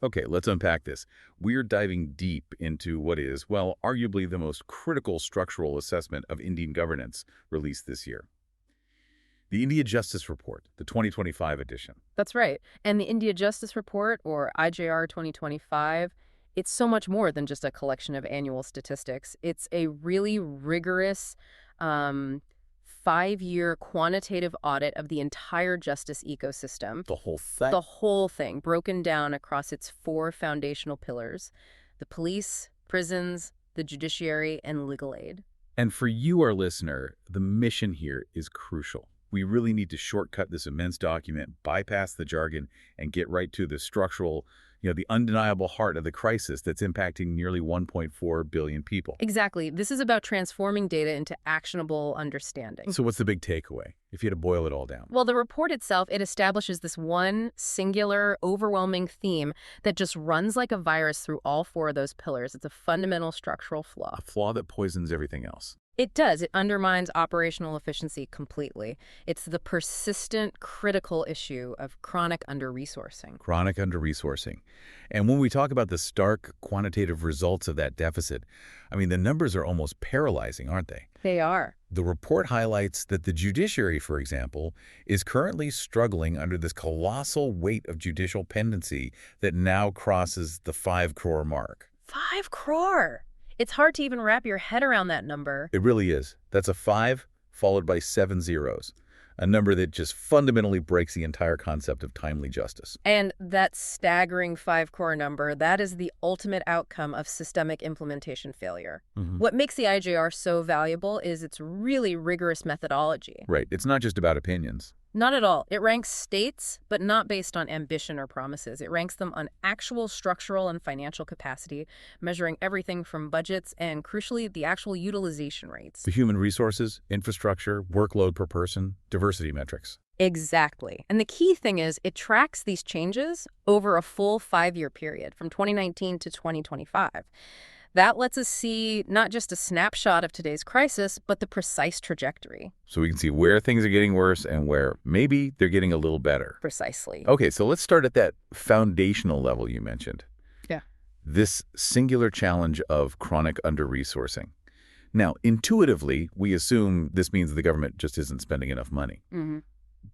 Okay, let's unpack this. We're diving deep into what is, well, arguably the most critical structural assessment of Indian governance released this year. The India Justice Report, the 2025 edition. That's right. And the India Justice Report, or IJR 2025, it's so much more than just a collection of annual statistics. It's a really rigorous um, 5-year quantitative audit of the entire justice ecosystem. The whole thing? The whole thing, broken down across its 4 foundational pillars: the police, prisons, the judiciary, and legal aid. And for you, our listener, the mission here is crucial. We really need to shortcut this immense document, bypass the jargon, and get right to the structural, the undeniable heart of the crisis that's impacting nearly 1.4 billion people. Exactly. This is about transforming data into actionable understanding. So what's the big takeaway, if you had to boil it all down? Well, the report itself, it establishes this one singular, overwhelming theme that just runs like a virus through all 4 of those pillars. It's a fundamental structural flaw. A flaw that poisons everything else. It does. It undermines operational efficiency completely. It's the persistent, critical issue of chronic under-resourcing. Chronic under-resourcing. And when we talk about the stark quantitative results of that deficit, the numbers are almost paralyzing, aren't they? They are. The report highlights that the judiciary, for example, is currently struggling under this colossal weight of judicial pendency that now crosses the 5 crore mark. 5 crore! It's hard to even wrap your head around that number. It really is. That's a 5 followed by 7 zeros, a number that just fundamentally breaks the entire concept of timely justice. And that staggering 5 crore number, that is the ultimate outcome of systemic implementation failure. What makes the IJR so valuable is its really rigorous methodology. Right. It's not just about opinions. Not at all. It ranks states, but not based on ambition or promises. It ranks them on actual structural and financial capacity, measuring everything from budgets and, crucially, the actual utilization rates. The human resources, infrastructure, workload per person, diversity metrics. Exactly. And the key thing is it tracks these changes over a full 5-year period, from 2019 to 2025. That lets us see not just a snapshot of today's crisis, but the precise trajectory. So we can see where things are getting worse and where maybe they're getting a little better. Precisely. Okay, so let's start at that foundational level you mentioned. Yeah. This singular challenge of chronic under-resourcing. Now, intuitively, we assume this means the government just isn't spending enough money.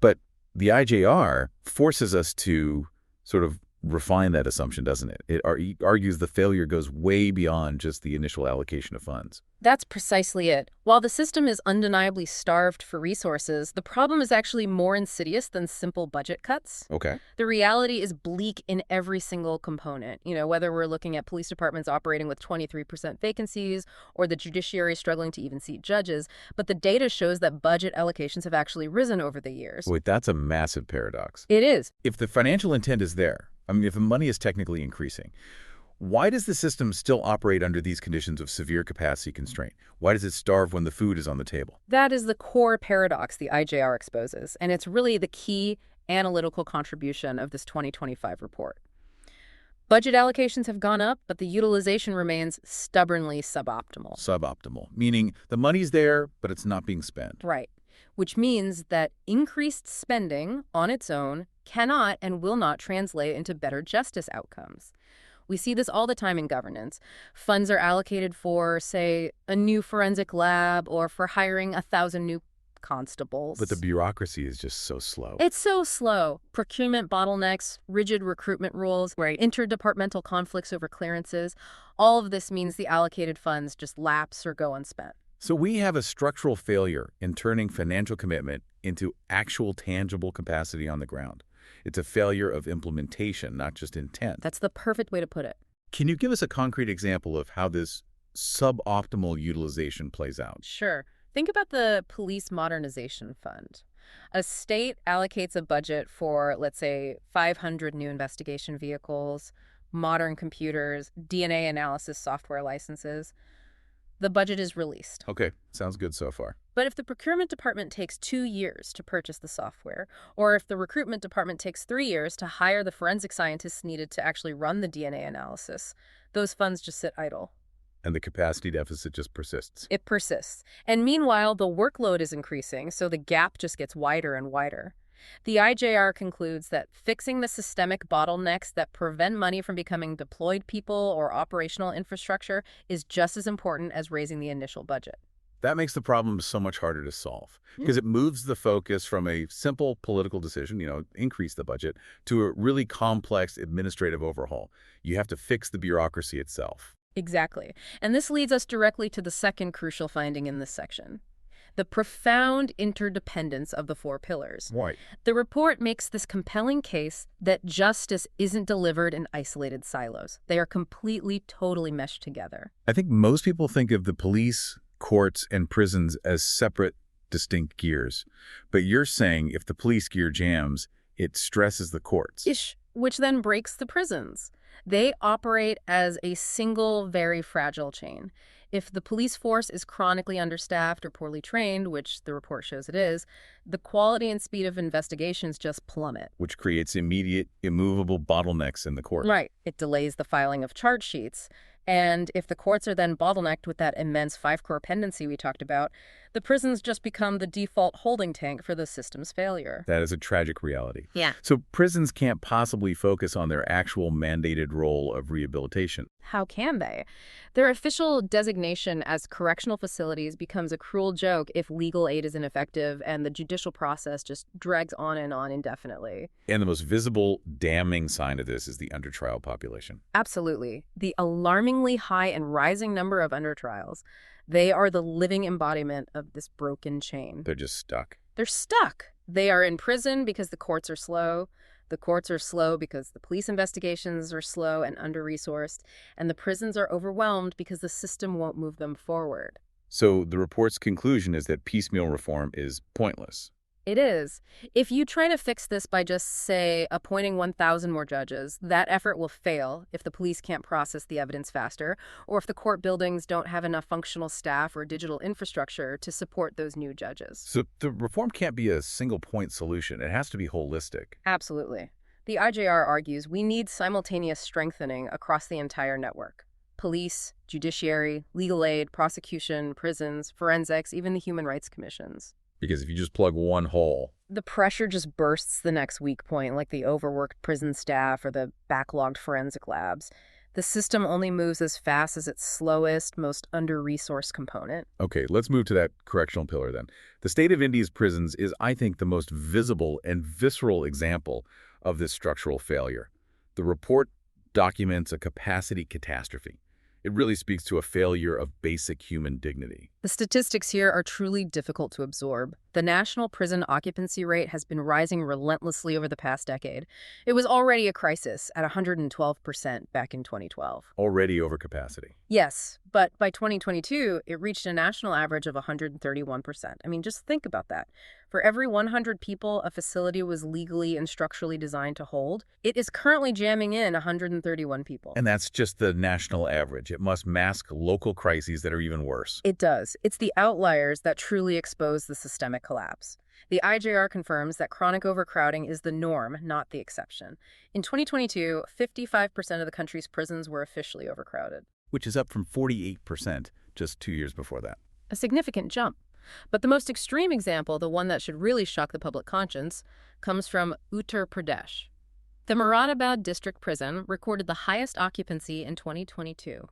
But the IJR forces us to sort of refine that assumption, doesn't it? It argues the failure goes way beyond just the initial allocation of funds. That's precisely it. While the system is undeniably starved for resources, the problem is actually more insidious than simple budget cuts. Okay. The reality is bleak in every single component. Whether we're looking at police departments operating with 23% vacancies or the judiciary struggling to even seat judges, but the data shows that budget allocations have actually risen over the years. Wait, that's a massive paradox. It is. If the financial intent is there, if the money is technically increasing, why does the system still operate under these conditions of severe capacity constraint? Why does it starve when the food is on the table? That is the core paradox the IJR exposes, and it's really the key analytical contribution of this 2025 report. Budget allocations have gone up, but the utilization remains stubbornly suboptimal. Suboptimal, meaning the money's there, but it's not being spent. Right, which means that increased spending on its own cannot and will not translate into better justice outcomes. We see this all the time in governance. Funds are allocated for, say, a new forensic lab or for hiring 1,000 new constables. But the bureaucracy is just so slow. It's so slow. Procurement bottlenecks, rigid recruitment rules, Right. interdepartmental conflicts over clearances. All of this means the allocated funds just lapse or go unspent. So we have a structural failure in turning financial commitment into actual tangible capacity on the ground. It's a failure of implementation, not just intent. That's the perfect way to put it. Can you give us a concrete example of how this suboptimal utilization plays out? Sure. Think about the Police Modernization Fund. A state allocates a budget for, let's say, 500 new investigation vehicles, modern computers, DNA analysis software licenses. The budget is released. Okay, sounds good so far. But if the procurement department takes 2 years to purchase the software, or if the recruitment department takes 3 years to hire the forensic scientists needed to actually run the DNA analysis, those funds just sit idle. And the capacity deficit just persists. It persists. And meanwhile, the workload is increasing, so the gap just gets wider and wider. The IJR concludes that fixing the systemic bottlenecks that prevent money from becoming deployed people or operational infrastructure is just as important as raising the initial budget. That makes the problem so much harder to solve because it moves the focus from a simple political decision, increase the budget, to a really complex administrative overhaul. You have to fix the bureaucracy itself. Exactly. And this leads us directly to the second crucial finding in this section: the profound interdependence of the four pillars. Right. The report makes this compelling case that justice isn't delivered in isolated silos. They are completely, totally meshed together. I think most people think of the police, courts, and prisons as separate, distinct gears. But you're saying if the police gear jams, it stresses the courts. Ish, which then breaks the prisons. They operate as a single, very fragile chain. If the police force is chronically understaffed or poorly trained, which the report shows it is, the quality and speed of investigations just plummet. Which creates immediate, immovable bottlenecks in the court. Right. It delays the filing of charge sheets. And if the courts are then bottlenecked with that immense 5 crore pendency we talked about, the prisons just become the default holding tank for the system's failure. That is a tragic reality. Yeah. So prisons can't possibly focus on their actual mandated role of rehabilitation. How can they? Their official designation as correctional facilities becomes a cruel joke if legal aid is ineffective and the judicial process just drags on indefinitely. And the most visible, damning sign of this is the undertrial population. Absolutely. The alarmingly high and rising number of undertrials. They are the living embodiment of this broken chain. They're just stuck. They're stuck. They are in prison because the courts are slow. The courts are slow because the police investigations are slow and under-resourced. And the prisons are overwhelmed because the system won't move them forward. So the report's conclusion is that piecemeal reform is pointless. It is. If you try to fix this by just, say, appointing 1,000 more judges, that effort will fail if the police can't process the evidence faster, or if the court buildings don't have enough functional staff or digital infrastructure to support those new judges. So the reform can't be a single-point solution. It has to be holistic. Absolutely. The IJR argues we need simultaneous strengthening across the entire network. Police, judiciary, legal aid, prosecution, prisons, forensics, even the human rights commissions. Because if you just plug one hole, the pressure just bursts the next weak point, like the overworked prison staff or the backlogged forensic labs. The system only moves as fast as its slowest, most under-resourced component. Okay, let's move to that correctional pillar then. The state of India's prisons is, I think, the most visible and visceral example of this structural failure. The report documents a capacity catastrophe. It really speaks to a failure of basic human dignity. The statistics here are truly difficult to absorb. The national prison occupancy rate has been rising relentlessly over the past decade. It was already a crisis at 112% back in 2012. Already over capacity. Yes, but by 2022, it reached a national average of 131%. I mean, just think about that. For every 100 people a facility was legally and structurally designed to hold, it is currently jamming in 131 people. And that's just the national average. It must mask local crises that are even worse. It does. It's the outliers that truly expose the systemic collapse. The IJR confirms that chronic overcrowding is the norm, not the exception. In 2022, 55% of the country's prisons were officially overcrowded. Which is up from 48% just 2 years before that. A significant jump. But the most extreme example, the one that should really shock the public conscience, comes from Uttar Pradesh. The Moradabad District Prison recorded the highest occupancy in 2022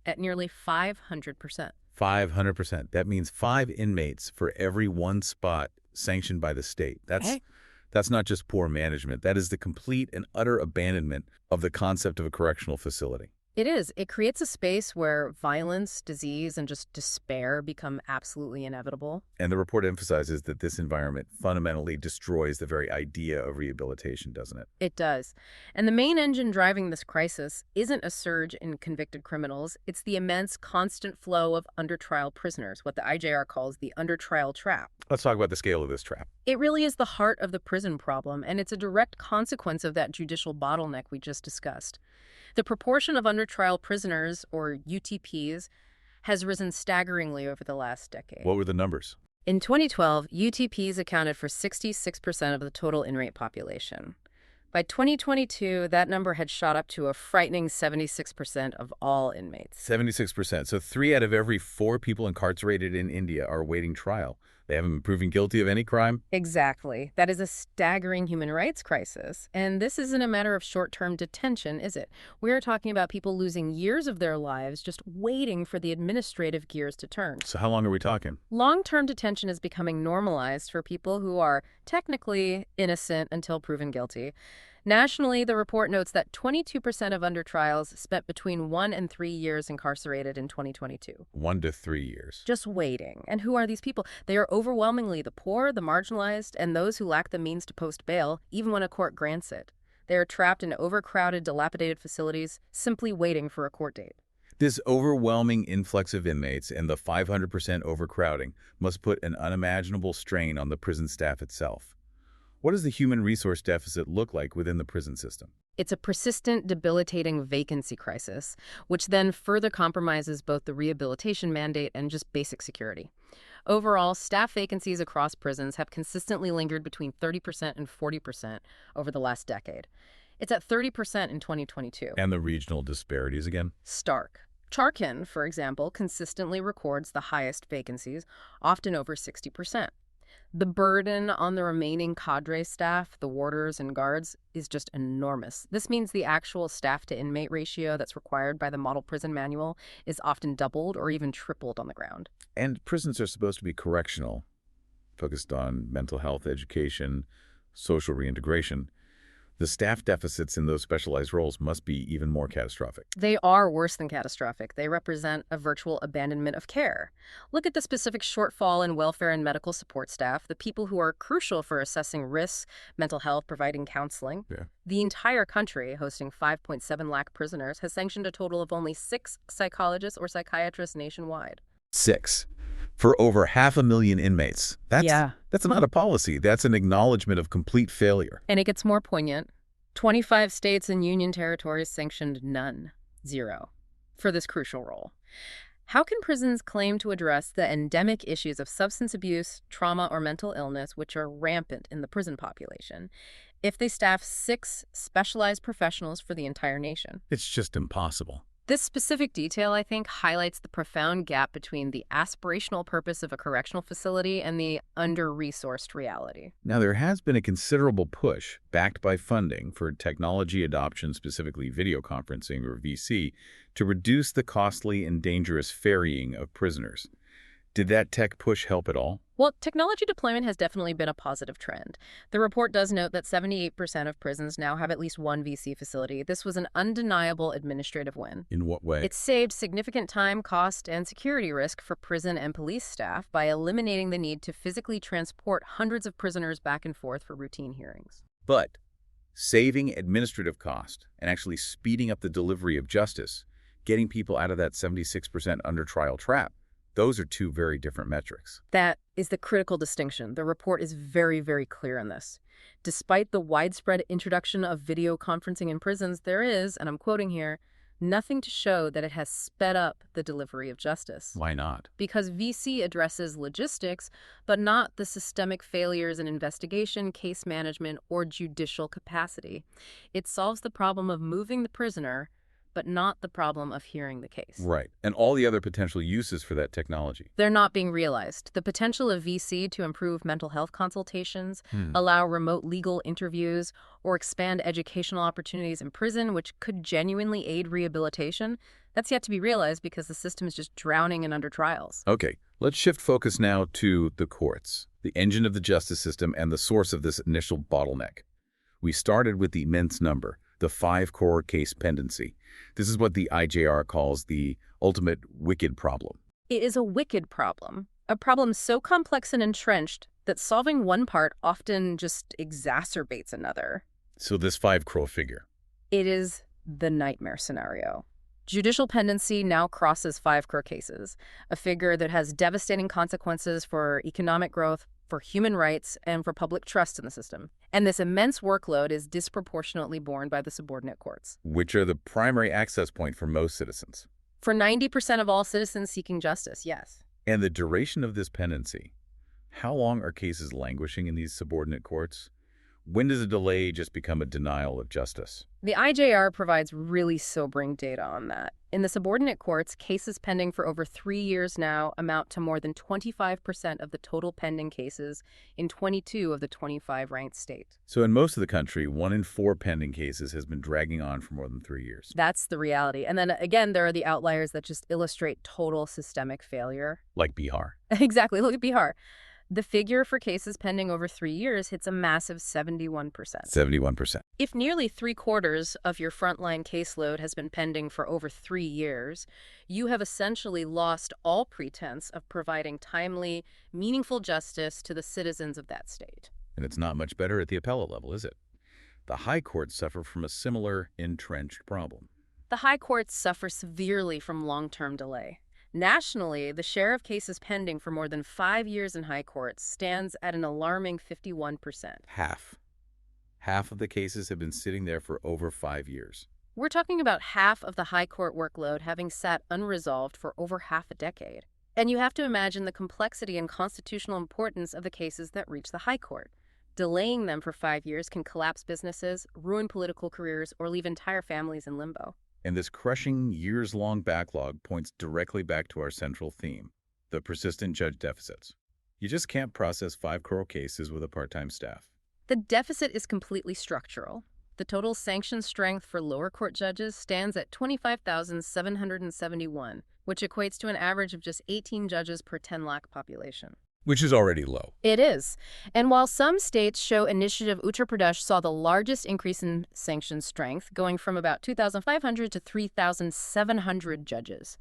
at nearly 500%. 500%. That means 5 inmates for every 1 spot sanctioned by the state. That's not just poor management. That is the complete and utter abandonment of the concept of a correctional facility. It is. It creates a space where violence, disease, and just despair become absolutely inevitable. And the report emphasizes that this environment fundamentally destroys the very idea of rehabilitation, doesn't it? It does. And the main engine driving this crisis isn't a surge in convicted criminals. It's the immense constant flow of under-trial prisoners, what the IJR calls the under-trial trap. Let's talk about the scale of this trap. It really is the heart of the prison problem, and it's a direct consequence of that judicial bottleneck we just discussed. The proportion of under-trial prisoners, or UTPs, has risen staggeringly over the last decade. What were the numbers? In 2012, UTPs accounted for 66% of the total inmate population. By 2022, that number had shot up to a frightening 76% of all inmates. 76%. So 3 out of every 4 people incarcerated in India are awaiting trial. They haven't been proven guilty of any crime? Exactly. That is a staggering human rights crisis. And this isn't a matter of short-term detention, is it? We're talking about people losing years of their lives just waiting for the administrative gears to turn. So how long are we talking? Long-term detention is becoming normalized for people who are technically innocent until proven guilty. Nationally, the report notes that 22% of under trials spent between 1 and 3 years incarcerated in 2022. 1 to 3 years. Just waiting. And who are these people? They are overwhelmingly the poor, the marginalized, and those who lack the means to post bail, even when a court grants it. They are trapped in overcrowded, dilapidated facilities, simply waiting for a court date. This overwhelming influx of inmates and the 500% overcrowding must put an unimaginable strain on the prison staff itself. What does the human resource deficit look like within the prison system? It's a persistent, debilitating vacancy crisis, which then further compromises both the rehabilitation mandate and just basic security. Overall, staff vacancies across prisons have consistently lingered between 30% and 40% over the last decade. It's at 30% in 2022. And the regional disparities again? Stark. Charkin, for example, consistently records the highest vacancies, often over 60%. The burden on the remaining cadre staff, the warders and guards, is just enormous. This means the actual staff-to-inmate ratio that's required by the Model Prison Manual is often doubled or even tripled on the ground. And prisons are supposed to be correctional, focused on mental health, education, social reintegration. The staff deficits in those specialized roles must be even more catastrophic. They are worse than catastrophic. They represent a virtual abandonment of care. Look at the specific shortfall in welfare and medical support staff, the people who are crucial for assessing risks, mental health, providing counseling. Yeah. The entire country, hosting 5.7 lakh prisoners, has sanctioned a total of only 6 psychologists or psychiatrists nationwide. 6. For over 500,000 inmates. That's not a policy. That's an acknowledgement of complete failure. And it gets more poignant. 25 states and union territories sanctioned none, 0, for this crucial role. How can prisons claim to address the endemic issues of substance abuse, trauma, or mental illness, which are rampant in the prison population, if they staff 6 specialized professionals for the entire nation? It's just impossible. This specific detail, I think, highlights the profound gap between the aspirational purpose of a correctional facility and the under-resourced reality. Now, there has been a considerable push, backed by funding, for technology adoption, specifically video conferencing or VC, to reduce the costly and dangerous ferrying of prisoners. Did that tech push help at all? Well, technology deployment has definitely been a positive trend. The report does note that 78% of prisons now have at least one VC facility. This was an undeniable administrative win. In what way? It saved significant time, cost, and security risk for prison and police staff by eliminating the need to physically transport hundreds of prisoners back and forth for routine hearings. But saving administrative cost and actually speeding up the delivery of justice, getting people out of that 76% under trial trap, those are 2 very different metrics. That is the critical distinction. The report is very, very clear on this. Despite the widespread introduction of video conferencing in prisons, there is, and I'm quoting here, nothing to show that it has sped up the delivery of justice. Why not? Because VC addresses logistics, but not the systemic failures in investigation, case management, or judicial capacity. It solves the problem of moving the prisoner, but not the problem of hearing the case. Right. And all the other potential uses for that technology. They're not being realized. The potential of VC to improve mental health consultations, allow remote legal interviews, or expand educational opportunities in prison, which could genuinely aid rehabilitation, that's yet to be realized because the system is just drowning in under trials. Okay, let's shift focus now to the courts, the engine of the justice system and the source of this initial bottleneck. We started with the immense number, the 5 crore case pendency. This is what the IJR calls the ultimate wicked problem. It is a wicked problem, a problem so complex and entrenched that solving one part often just exacerbates another. So this 5 crore figure. It is the nightmare scenario. Judicial pendency now crosses 5 crore cases, a figure that has devastating consequences for economic growth, for human rights, and for public trust in the system. And this immense workload is disproportionately borne by the subordinate courts, Which are the primary access point for most citizens. for 90% of all citizens seeking justice, yes. And the duration of this pendency. How long are cases languishing in these subordinate courts? When does a delay just become a denial of justice? The IJR provides really sobering data on that. In the subordinate courts, cases pending for over 3 years now amount to more than 25% of the total pending cases in 22 of the 25 ranked states. So in most of the country, 1 in 4 pending cases has been dragging on for more than 3 years. That's the reality. And then again, there are the outliers that just illustrate total systemic failure. Like Bihar. Exactly. Look at Bihar. The figure for cases pending over 3 years hits a massive 71%. 71%. If nearly 3/4 of your frontline caseload has been pending for over 3 years, you have essentially lost all pretense of providing timely, meaningful justice to the citizens of that state. And it's not much better at the appellate level, is it? The high courts suffer from a similar entrenched problem. The high courts suffer severely from long-term delay. Nationally, the share of cases pending for more than 5 years in high courts stands at an alarming 51%. Half of the cases have been sitting there for over 5 years. We're talking about half of the high court workload having sat unresolved for over half a decade. And you have to imagine the complexity and constitutional importance of the cases that reach the high court. Delaying them for 5 years can collapse businesses, ruin political careers, or leave entire families in limbo. And this crushing years-long backlog points directly back to our central theme, the persistent judge deficits. You just can't process 5 crore cases with a part-time staff. The deficit is completely structural. The total sanction strength for lower court judges stands at 25,771, which equates to an average of just 18 judges per 10 lakh population. Which is already low. It is. And while some states show initiative, Uttar Pradesh saw the largest increase in sanction strength, going from about 2,500 to 3,700 judges.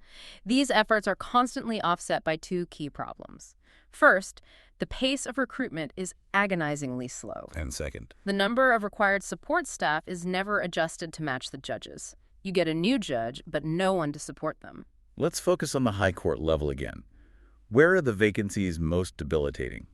These efforts are constantly offset by 2 key problems. First, the pace of recruitment is agonizingly slow. And second, the number of required support staff is never adjusted to match the judges. You get a new judge, but no one to support them. let's focus on the high court level again. Where are the vacancies most debilitating?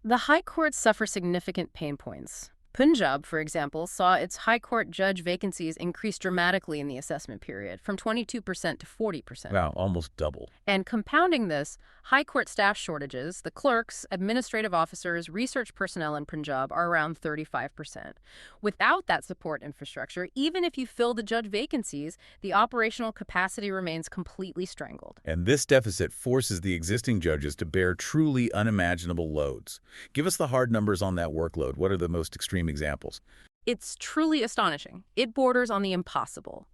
The high courts suffer significant pain points. Punjab, for example, saw its high court judge vacancies increase dramatically in the assessment period, from 22% to 40%. Wow, almost double. And compounding this, high court staff shortages, the clerks, administrative officers, research personnel in Punjab are around 35%. Without that support infrastructure, even if you fill the judge vacancies, the operational capacity remains completely strangled. And this deficit forces the existing judges to bear truly unimaginable loads. Give us the hard numbers on that workload. What are the most extreme examples? It's truly astonishing. It borders on the impossible.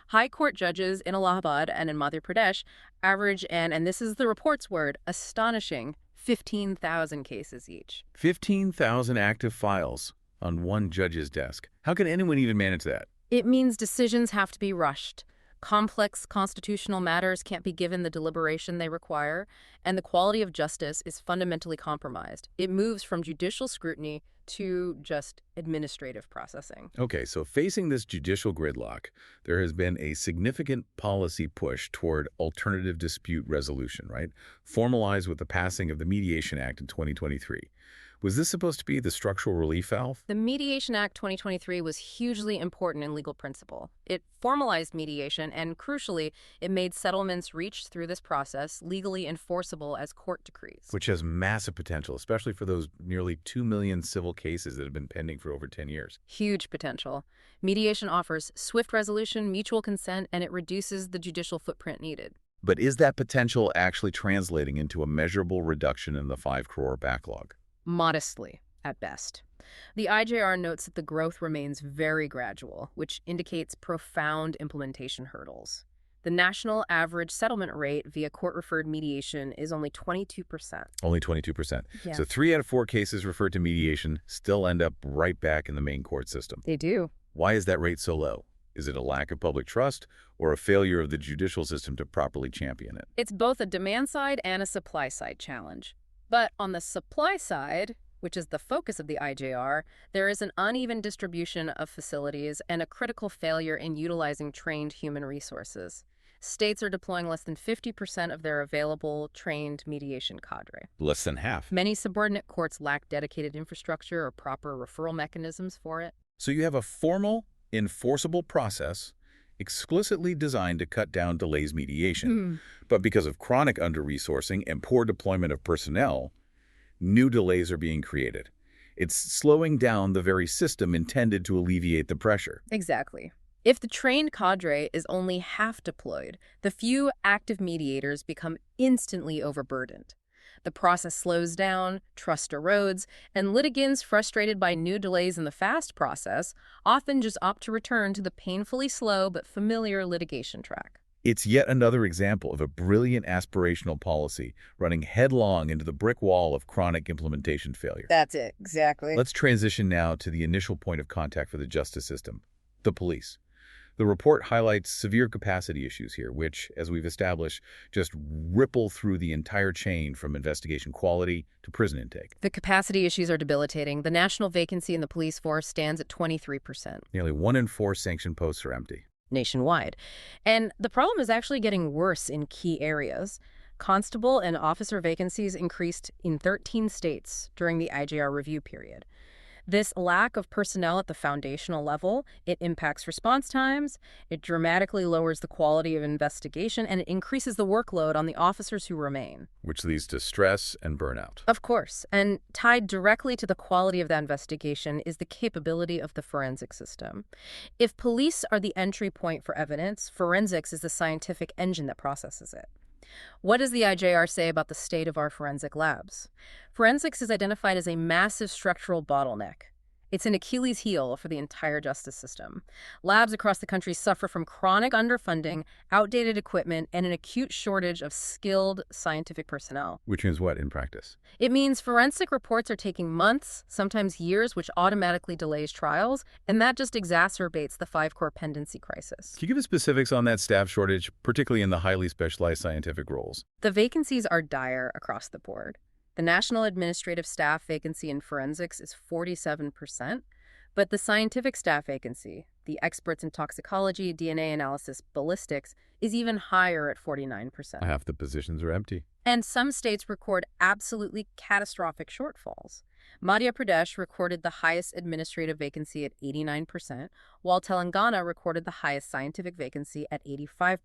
High court judges in Allahabad and in Madhya Pradesh average, and this is the report's word, astonishing 15,000 cases each. 15,000 active files on one judge's desk. How can anyone even manage that? It means decisions have to be rushed. Complex constitutional matters can't be given the deliberation they require, and the quality of justice is fundamentally compromised. It moves from judicial scrutiny to just administrative processing. Okay, so facing this judicial gridlock, there has been a significant policy push toward alternative dispute resolution, right? Formalized with the passing of the Mediation Act in 2023. Was this supposed to be the structural relief valve? The Mediation Act 2023 was hugely important in legal principle. It formalized mediation and, crucially, it made settlements reached through this process legally enforceable as court decrees. Which has massive potential, especially for those nearly 2 million civil cases that have been pending for over 10 years. Huge potential. Mediation offers swift resolution, mutual consent, and it reduces the judicial footprint needed. But is that potential actually translating into a measurable reduction in the 5 crore backlog? Modestly, at best. The IJR notes that the growth remains very gradual, which indicates profound implementation hurdles. The national average settlement rate via court-referred mediation is only 22%. Only 22%. Yeah. So 3 out of 4 cases referred to mediation still end up right back in the main court system. They do. Why is that rate so low? Is it a lack of public trust or a failure of the judicial system to properly champion it? It's both a demand-side and a supply-side challenge. But on the supply side, which is the focus of the IJR, there is an uneven distribution of facilities and a critical failure in utilizing trained human resources. States are deploying less than 50% of their available trained mediation cadre. Less than half. Many subordinate courts lack dedicated infrastructure or proper referral mechanisms for it. So you have a formal, enforceable process explicitly designed to cut down delays mediation. But because of chronic under-resourcing and poor deployment of personnel, new delays are being created. It's slowing down the very system intended to alleviate the pressure. Exactly. If the trained cadre is only half deployed, the few active mediators become instantly overburdened. The process slows down, trust erodes, and litigants, frustrated by new delays in the fast process, often just opt to return to the painfully slow but familiar litigation track. It's yet another example of a brilliant aspirational policy running headlong into the brick wall of chronic implementation failure. That's it, exactly. Let's transition now to the initial point of contact for the justice system, the police. The report highlights severe capacity issues here, which, as we've established, just ripple through the entire chain from investigation quality to prison intake. The capacity issues are debilitating. The national vacancy in the police force stands at 23%. Nearly 1 in 4 sanctioned posts are empty. Nationwide. And the problem is actually getting worse in key areas. Constable and officer vacancies increased in 13 states during the IJR review period. This lack of personnel at the foundational level, it impacts response times, it dramatically lowers the quality of investigation, and it increases the workload on the officers who remain. Which leads to stress and burnout. Of course, and tied directly to the quality of that investigation is the capability of the forensic system. If police are the entry point for evidence, forensics is the scientific engine that processes it. What does the IJR say about the state of our forensic labs? Forensics is identified as a massive structural bottleneck. It's an Achilles heel for the entire justice system. Labs across the country suffer from chronic underfunding, outdated equipment, and an acute shortage of skilled scientific personnel. Which means what in practice? It means forensic reports are taking months, sometimes years, which automatically delays trials, and that just exacerbates the 5-core pendency crisis. Can you give us specifics on that staff shortage, particularly in the highly specialized scientific roles? The vacancies are dire across the board. The national administrative staff vacancy in forensics is 47%, but the scientific staff vacancy, the experts in toxicology, DNA analysis, ballistics, is even higher at 49%. Half the positions are empty. And some states record absolutely catastrophic shortfalls. Madhya Pradesh recorded the highest administrative vacancy at 89%, while Telangana recorded the highest scientific vacancy at 85%.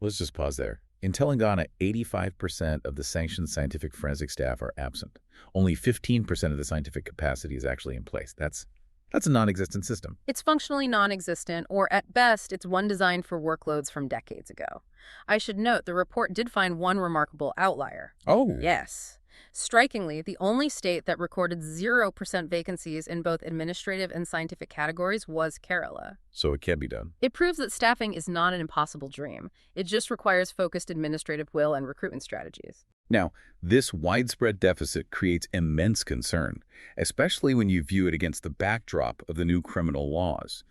Let's just pause there. In Telangana, 85% of the sanctioned scientific forensic staff are absent. Only 15% of the scientific capacity is actually in place. That's a non-existent system. It's functionally non-existent, or at best, it's one designed for workloads from decades ago. I should note the report did find one remarkable outlier. Oh. Yes. Strikingly, the only state that recorded 0% vacancies in both administrative and scientific categories was Kerala. So it can be done. It proves that staffing is not an impossible dream. It just requires focused administrative will and recruitment strategies. Now, this widespread deficit creates immense concern, especially when you view it against the backdrop of the new criminal laws.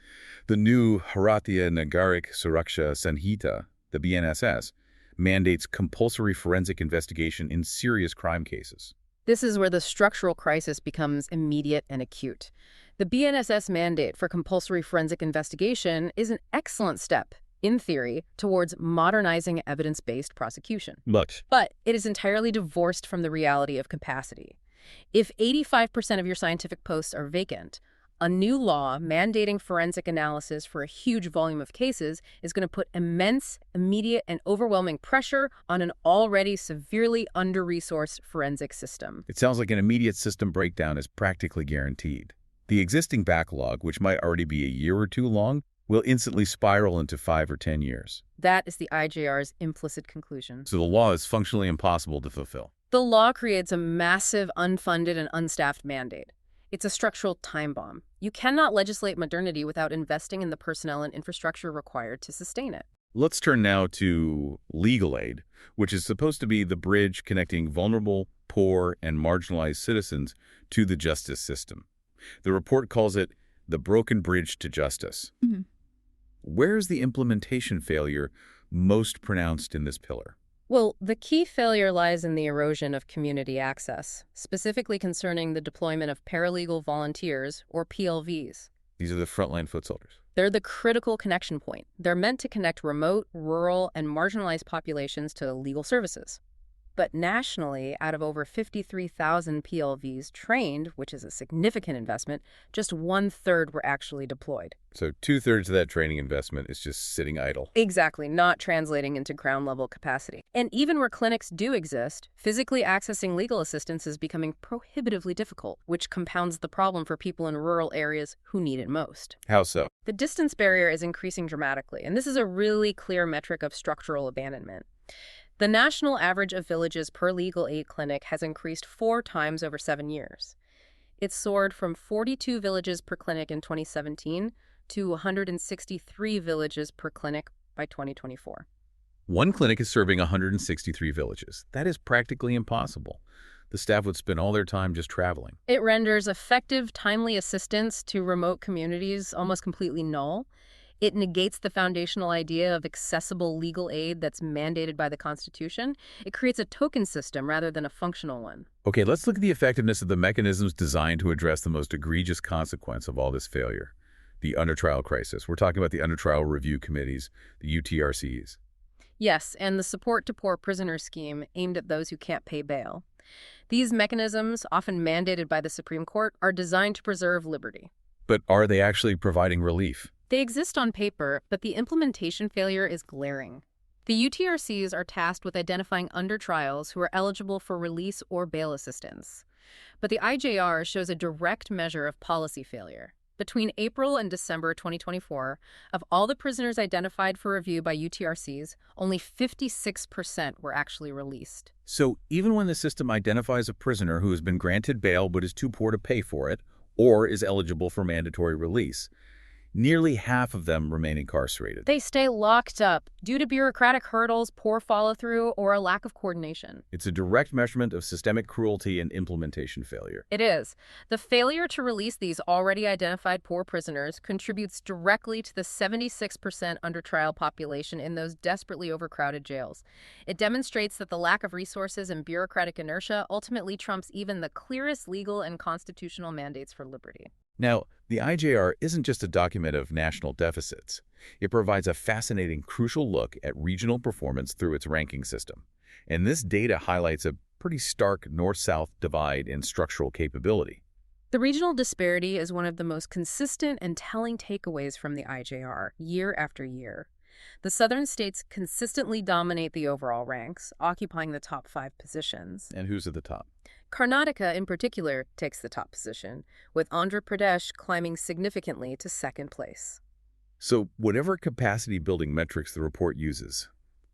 The new Bharatiya Nagarik Suraksha Sanhita, the BNSS, mandates compulsory forensic investigation in serious crime cases. This is where the structural crisis becomes immediate and acute. The BNSS mandate for compulsory forensic investigation is an excellent step, in theory, towards modernizing evidence-based prosecution. But it is entirely divorced from the reality of capacity. If 85% of your scientific posts are vacant, a new law mandating forensic analysis for a huge volume of cases is going to put immense, immediate, and overwhelming pressure on an already severely under-resourced forensic system. It sounds like an immediate system breakdown is practically guaranteed. The existing backlog, which might already be a year or two long, will instantly spiral into 5 or 10 years. That is the IJR's implicit conclusion. So the law is functionally impossible to fulfill. The law creates a massive, unfunded, and unstaffed mandate. It's a structural time bomb. You cannot legislate modernity without investing in the personnel and infrastructure required to sustain it. Let's turn now to legal aid, which is supposed to be the bridge connecting vulnerable, poor, and marginalized citizens to the justice system. The report calls it the broken bridge to justice. Mm-hmm. Where's the implementation failure most pronounced in this pillar? Well, the key failure lies in the erosion of community access, specifically concerning the deployment of paralegal volunteers, or PLVs. These are the frontline foot soldiers. They're the critical connection point. They're meant to connect remote, rural, and marginalized populations to legal services. But nationally, out of over 53,000 PLVs trained, which is a significant investment, just one-third were actually deployed. So two-thirds of that training investment is just sitting idle. Exactly, not translating into ground-level capacity. And even where clinics do exist, physically accessing legal assistance is becoming prohibitively difficult, which compounds the problem for people in rural areas who need it most. How so? The distance barrier is increasing dramatically, and this is a really clear metric of structural abandonment. The national average of villages per legal aid clinic has increased 4 times over 7 years. It soared from 42 villages per clinic in 2017 to 163 villages per clinic by 2024. One clinic is serving 163 villages. That is practically impossible. The staff would spend all their time just traveling. It renders effective, timely assistance to remote communities almost completely null. It negates the foundational idea of accessible legal aid that's mandated by the Constitution. It creates a token system rather than a functional one. Okay, let's look at the effectiveness of the mechanisms designed to address the most egregious consequence of all this failure, the under-trial crisis. We're talking about the under-trial review committees, the UTRCs. Yes, and the support to poor prisoners scheme aimed at those who can't pay bail. These mechanisms, often mandated by the Supreme Court, are designed to preserve liberty. But are they actually providing relief? They exist on paper, but the implementation failure is glaring. The UTRCs are tasked with identifying under-trials who are eligible for release or bail assistance. But the IJR shows a direct measure of policy failure. Between April and December 2024, of all the prisoners identified for review by UTRCs, only 56% were actually released. So even when the system identifies a prisoner who has been granted bail but is too poor to pay for it, or is eligible for mandatory release, nearly half of them remain incarcerated. They stay locked up due to bureaucratic hurdles, poor follow-through, or a lack of coordination. It's a direct measurement of systemic cruelty and implementation failure. It is. The failure to release these already identified poor prisoners contributes directly to the 76% under trial population in those desperately overcrowded jails. It demonstrates that the lack of resources and bureaucratic inertia ultimately trumps even the clearest legal and constitutional mandates for liberty. Now, the IJR isn't just a document of national deficits. It provides a fascinating, crucial look at regional performance through its ranking system. And this data highlights a pretty stark north-south divide in structural capability. The regional disparity is one of the most consistent and telling takeaways from the IJR, year after year. The southern states consistently dominate the overall ranks, occupying the top 5 positions. And who's at the top? Karnataka, in particular, takes the top position, with Andhra Pradesh climbing significantly to second place. So whatever capacity-building metrics the report uses,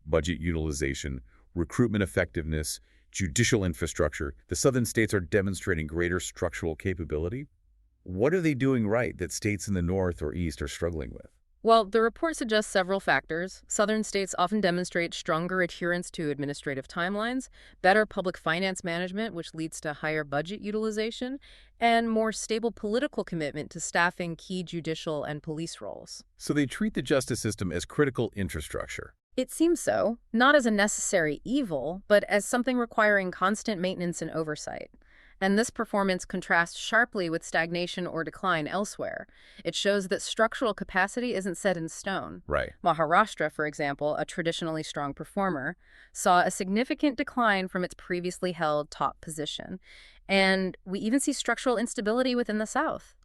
budget utilization, recruitment effectiveness, judicial infrastructure, the southern states are demonstrating greater structural capability. What are they doing right that states in the north or east are struggling with? Well, the report suggests several factors. Southern states often demonstrate stronger adherence to administrative timelines, better public finance management, which leads to higher budget utilization, and more stable political commitment to staffing key judicial and police roles. So they treat the justice system as critical infrastructure. It seems so, not as a necessary evil, but as something requiring constant maintenance and oversight. And this performance contrasts sharply with stagnation or decline elsewhere. It shows that structural capacity isn't set in stone. Right. Maharashtra, for example, a traditionally strong performer, saw a significant decline from its previously held top position. And we even see structural instability within the South.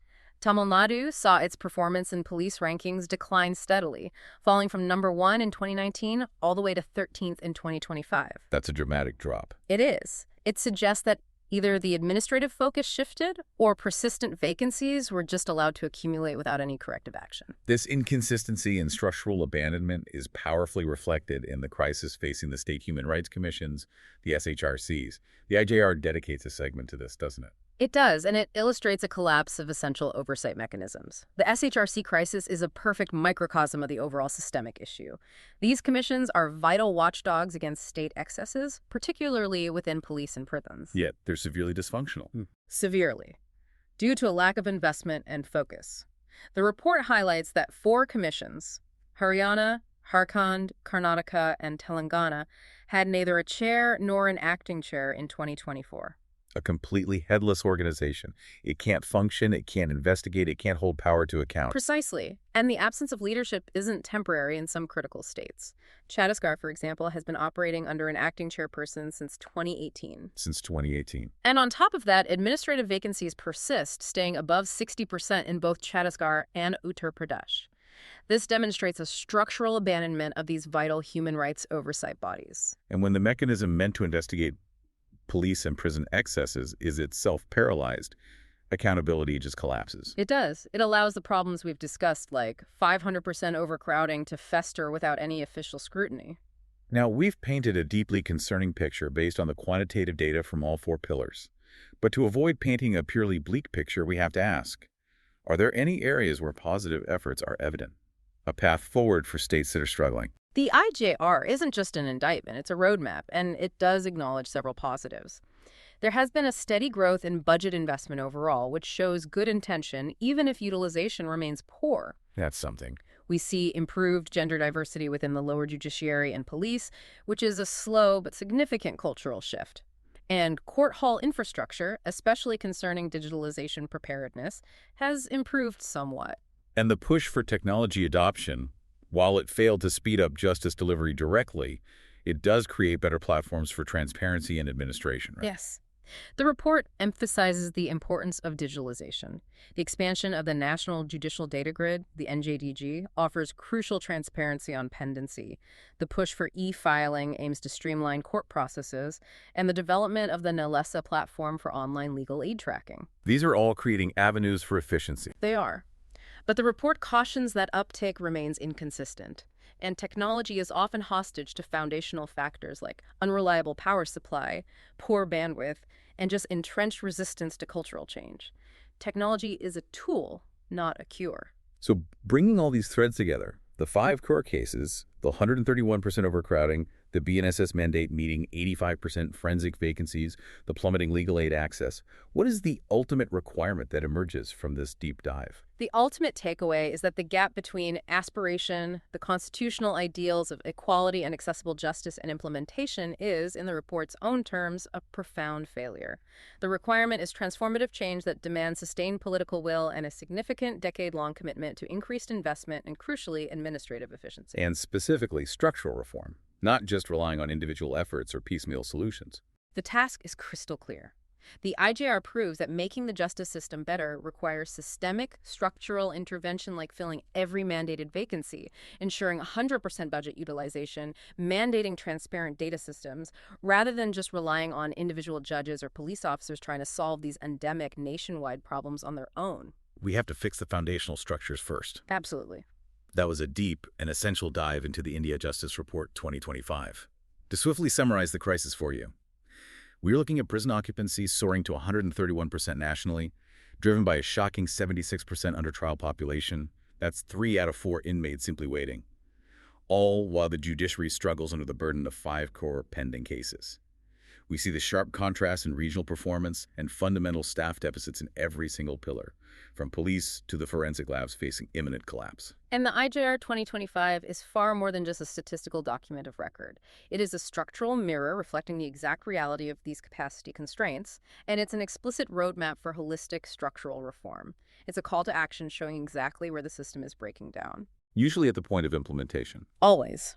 Tamil Nadu saw its performance in police rankings decline steadily, falling from number 1 in 2019 all the way to 13th in 2025. That's a dramatic drop. It is. It suggests that either the administrative focus shifted or persistent vacancies were just allowed to accumulate without any corrective action. This inconsistency and structural abandonment is powerfully reflected in the crisis facing the state human rights commissions, the SHRCs. The IJR dedicates a segment to this, doesn't it? It does, and it illustrates a collapse of essential oversight mechanisms. The SHRC crisis is a perfect microcosm of the overall systemic issue. These commissions are vital watchdogs against state excesses, particularly within police and prisons. Yet they're severely dysfunctional. Severely, due to a lack of investment and focus. The report highlights that 4 commissions, Haryana, Jharkhand, Karnataka, and Telangana, had neither a chair nor an acting chair in 2024. a completely headless organization. It can't function, it can't investigate, it can't hold power to account. Precisely. And the absence of leadership isn't temporary in some critical states. Chhattisgarh, for example, has been operating under an acting chairperson since 2018. Since 2018. And on top of that, administrative vacancies persist, staying above 60% in both Chhattisgarh and Uttar Pradesh. This demonstrates a structural abandonment of these vital human rights oversight bodies. And when the mechanism meant to investigate police and prison excesses is itself paralyzed, accountability just collapses. It does. It allows the problems we've discussed, like 500% overcrowding, to fester without any official scrutiny. Now, we've painted a deeply concerning picture based on the quantitative data from all four pillars. But to avoid painting a purely bleak picture, we have to ask, are there any areas where positive efforts are evident? A path forward for states that are struggling? The IJR isn't just an indictment, it's a roadmap, and it does acknowledge several positives. There has been a steady growth in budget investment overall, which shows good intention, even if utilization remains poor. That's something. We see improved gender diversity within the lower judiciary and police, which is a slow but significant cultural shift. And court hall infrastructure, especially concerning digitalization preparedness, has improved somewhat. And the push for technology adoption, while it failed to speed up justice delivery directly, it does create better platforms for transparency and administration, right? Yes. The report emphasizes the importance of digitalization. The expansion of the National Judicial Data Grid, the NJDG, offers crucial transparency on pendency. The push for e-filing aims to streamline court processes, and the development of the NALESA platform for online legal aid tracking. These are all creating avenues for efficiency. They are. But the report cautions that uptake remains inconsistent, and technology is often hostage to foundational factors like unreliable power supply, poor bandwidth, and just entrenched resistance to cultural change. Technology is a tool, not a cure. So bringing all these threads together, the 5 core cases, the 131% overcrowding, the BNSS mandate meeting 85% forensic vacancies, the plummeting legal aid access, what is the ultimate requirement that emerges from this deep dive? The ultimate takeaway is that the gap between aspiration, the constitutional ideals of equality and accessible justice, and implementation is, in the report's own terms, a profound failure. The requirement is transformative change that demands sustained political will and a significant decade-long commitment to increased investment and, crucially, administrative efficiency. And specifically, structural reform, not just relying on individual efforts or piecemeal solutions. The task is crystal clear. The IJR proves that making the justice system better requires systemic, structural intervention like filling every mandated vacancy, ensuring 100% budget utilization, mandating transparent data systems, rather than just relying on individual judges or police officers trying to solve these endemic nationwide problems on their own. We have to fix the foundational structures first. Absolutely. That was a deep and essential dive into the India Justice Report 2025. To swiftly summarize the crisis for you, we're looking at prison occupancy soaring to 131% nationally, driven by a shocking 76% under trial population. That's 3 out of 4 inmates simply waiting. All while the judiciary struggles under the burden of 5 core pending cases. We see the sharp contrast in regional performance and fundamental staff deficits in every single pillar, from police to the forensic labs facing imminent collapse. And the IJR 2025 is far more than just a statistical document of record. It is a structural mirror reflecting the exact reality of these capacity constraints, and it's an explicit roadmap for holistic structural reform. It's a call to action showing exactly where the system is breaking down. Usually at the point of implementation. Always.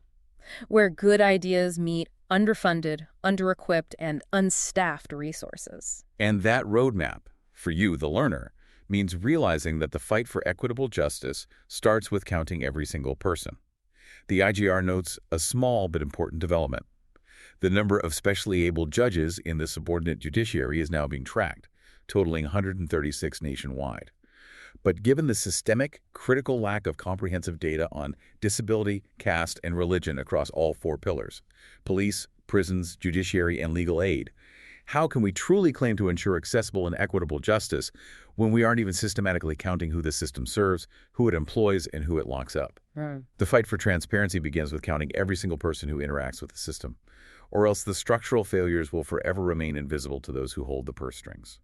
Where good ideas meet underfunded, under-equipped, and unstaffed resources. And that roadmap, for you, the learner, means realizing that the fight for equitable justice starts with counting every single person. The IGR notes a small but important development. The number of specially able judges in the subordinate judiciary is now being tracked, totaling 136 nationwide. But given the systemic, critical lack of comprehensive data on disability, caste, and religion across all 4 pillars, police, prisons, judiciary, and legal aid, how can we truly claim to ensure accessible and equitable justice when we aren't even systematically counting who the system serves, who it employs, and who it locks up? The fight for transparency begins with counting every single person who interacts with the system, or else the structural failures will forever remain invisible to those who hold the purse strings.